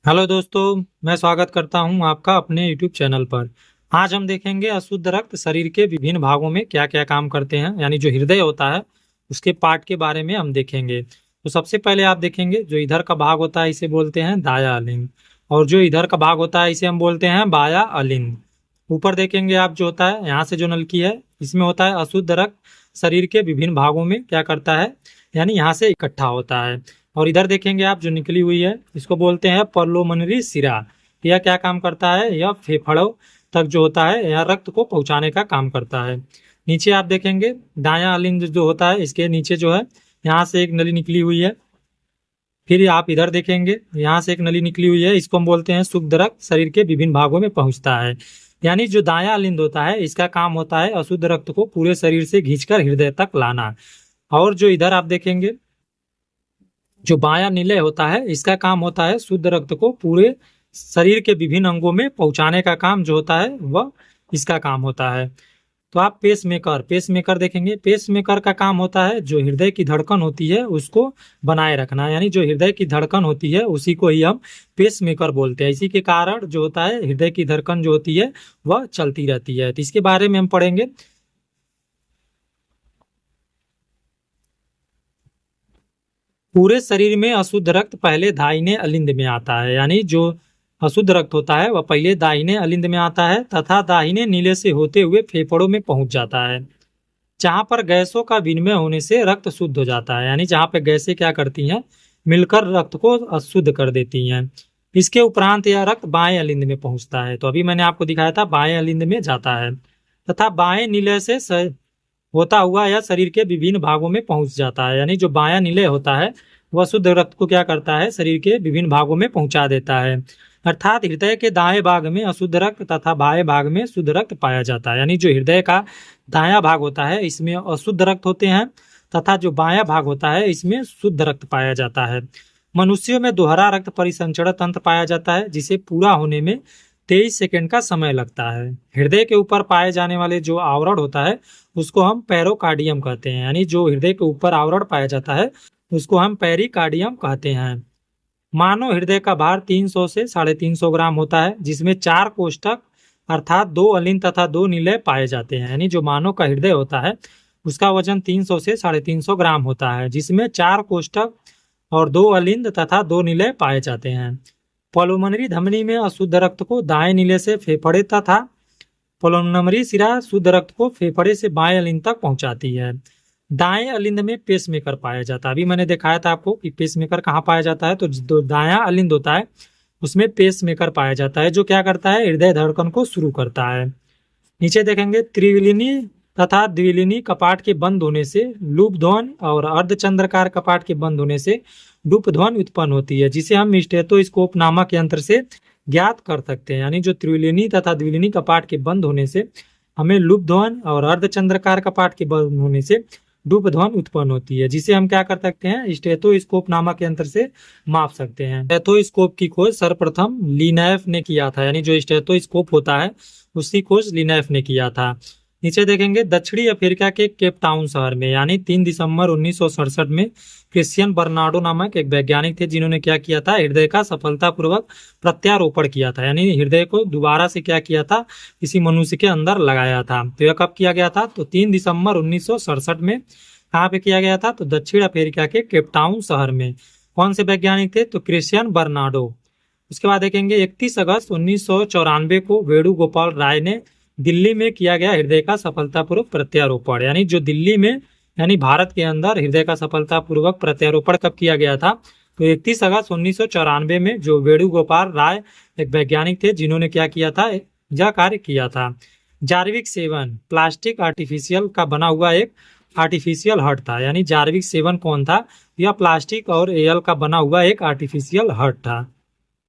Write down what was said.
Hello दोस्तों, मैं स्वागत करता हूं आपका अपने YouTube चैनल पर। आज हम देखेंगे अशुद्ध रक्त शरीर के विभिन्न भागों में क्या क्या काम करते हैं, यानी जो हृदय होता है उसके पार्ट के बारे में हम देखेंगे। तो सबसे पहले आप देखेंगे जो इधर का भाग होता है इसे बोलते हैं दाया अलिंद, और जो इधर का भाग होता है इसे हम बोलते हैं बाया अलिंद। ऊपर देखेंगे आप जो होता है यहाँ से जो नलकी है इसमें होता है अशुद्ध रक्त शरीर के विभिन्न भागों में क्या करता है, यानी यहाँ से इकट्ठा होता है। और इधर देखेंगे आप जो निकली हुई है इसको बोलते हैं पर्लोमनरी सिरा। यह क्या काम करता है, यह फेफड़ों तक जो होता है यह रक्त को पहुंचाने का काम करता है। नीचे आप देखेंगे दायां अलिंद जो होता है इसके नीचे जो है यहाँ से एक नली निकली हुई है। फिर आप इधर देखेंगे यहाँ से एक नली निकली हुई है, इसको हम बोलते हैं शुद्ध रक्त शरीर के विभिन्न भागों में पहुंचता है। यानी जो दायां अलिंद होता है इसका काम होता है अशुद्ध रक्त को पूरे शरीर से खींचकर हृदय तक लाना। और जो इधर आप देखेंगे जो बायां निलय होता है इसका काम होता है शुद्ध रक्त को पूरे शरीर के विभिन्न अंगों में पहुंचाने का काम जो होता है वह इसका काम होता है। तो आप पेसमेकर देखेंगे। पेसमेकर का काम होता है जो हृदय की धड़कन होती है उसको बनाए रखना, यानी जो हृदय की धड़कन होती है उसी को ही हम पेसमेकर बोलते हैं। इसी के कारण जो होता है हृदय की धड़कन जो होती है वह चलती रहती है। तो इसके बारे में हम पढ़ेंगे। पूरे शरीर में अशुद्ध रक्त पहले दाहिने अलिंद में आता है, यानी जो अशुद्ध रक्त होता है वह पहले दाहिने अलिंद में आता है तथा दाहिने नीले से होते हुए फेफड़ों में पहुंच जाता है, जहां पर गैसों का विनिमय होने से रक्त शुद्ध हो जाता है। यानी जहां पर गैसें क्या करती हैं, मिलकर रक्त को अशुद्ध कर देती हैं। इसके उपरांत यह रक्त बाएं अलिंद में पहुंचता है। तो अभी मैंने आपको दिखाया था बाएं अलिंद में जाता है तथा बाएं नीले से होता हुआ यह शरीर के विभिन्न भागों में पहुंच जाता है। यानी जो बायां निलय होता है वह शुद्ध रक्त को क्या करता है, शरीर के विभिन्न भागों में पहुंचा देता है। अर्थात हृदय के दाएं भाग में अशुद्ध रक्त तथा बाएं भाग में शुद्ध रक्त पाया जाता है। यानी जो हृदय का दायां भाग होता है इसमें अशुद्ध रक्त होते हैं तथा जो बायां भाग होता है इसमें शुद्ध रक्त पाया जाता है। मनुष्यों में दोहरा रक्त परिसंचरण तंत्र पाया जाता है जिसे पूरा होने में 23 सेकंड का समय लगता है। हृदय के ऊपर पाए जाने वाले जो आवरण होता है उसको हम पेरोकार्डियम कहते हैं। यानी जो हृदय के ऊपर आवरण पाया जाता है उसको हम पेरिकार्डियम कहते हैं। मानव हृदय का भार 300 से 350 ग्राम होता है, जिसमें 4 कोष्ठक अर्थात 2 अलिंद तथा 2 निलय पाए जाते हैं। यानी जो मानव का हृदय होता है उसका वजन 300 से 350 ग्राम होता है, जिसमें 4 कोष्ठक और 2 अलिंद तथा 2 निलय पाए जाते हैं। पल्मोनरी धमनी में अशुद्ध रक्त को दाएं नीले से फेफड़े तथा पल्मोनरी सिरा शुद्ध रक्त को फेफड़े से बाएं अलिंद तक पहुंचाती है। दाएं अलिंद में पेसमेकर पाया जाता है। अभी मैंने दिखाया था आपको कि पेसमेकर कहाँ पाया जाता है, तो जो दायां अलिंद होता है उसमें पेसमेकर पाया जाता है जो क्या करता है, हृदय धड़कन को शुरू करता है। नीचे देखेंगे त्रिविलिनी तथा द्विलिनी कपाट के बंद होने से लूप ध्वनि और अर्धचंद्राकार कपाट के बंद होने से डुप ध्वनि उत्पन्न होती है, जिसे हम स्टेथोस्कोप नामक यंत्र से ज्ञात कर सकते हैं। यानी जो त्रिविलिनी तथा द्विलिनी कपाट के बंद होने से हमें लूप ध्वनि और अर्धचंद्राकार कपाट के बंद होने से डुप ध्वनि उत्पन्न होती है, जिसे हम क्या कर सकते हैं, स्टेथोस्कोप नामक यंत्र से माप सकते हैं। स्टेथोस्कोप की खोज सर्वप्रथम लिनैफ ने किया था। यानी जो स्टेथोस्कोप होता है उसकी खोज लिनैफ ने किया था। नीचे देखेंगे दक्षिणी अफ्रीका के केप टाउन शहर में यानी 3 दिसंबर 1967 में क्रिश्चियन बर्नार्डो नामक एक वैज्ञानिक थे जिन्होंने क्या किया था, हृदय का सफलतापूर्वक प्रत्यारोपण किया था। यानी हृदय को दोबारा से क्या किया था, किसी मनुष्य के अंदर लगाया था। तो यह कब किया गया था, तो 3 दिसंबर 1967 में कहाँ पे किया गया था, तो दक्षिण अफ्रीका के केप टाउन शहर में। कौन से वैज्ञानिक थे, तो क्रिश्चियन बर्नार्डो। उसके बाद देखेंगे 31 अगस्त 1994 को वेणुगोपाल राय ने दिल्ली में किया गया हृदय का सफलतापूर्वक प्रत्यारोपण। यानी जो दिल्ली में यानी भारत के अंदर हृदय का सफलतापूर्वक प्रत्यारोपण कब किया गया था, तो 31 अगस्त 1994 में जो वेणुगोपाल राय एक वैज्ञानिक थे जिन्होंने क्या किया था, यह कार्य किया था। जार्विक 7 प्लास्टिक आर्टिफिशियल का बना हुआ एक आर्टिफिशियल हार्ट था। यानी जार्विक 7 कौन था, यह प्लास्टिक और एयल का बना हुआ एक आर्टिफिशियल हार्ट था।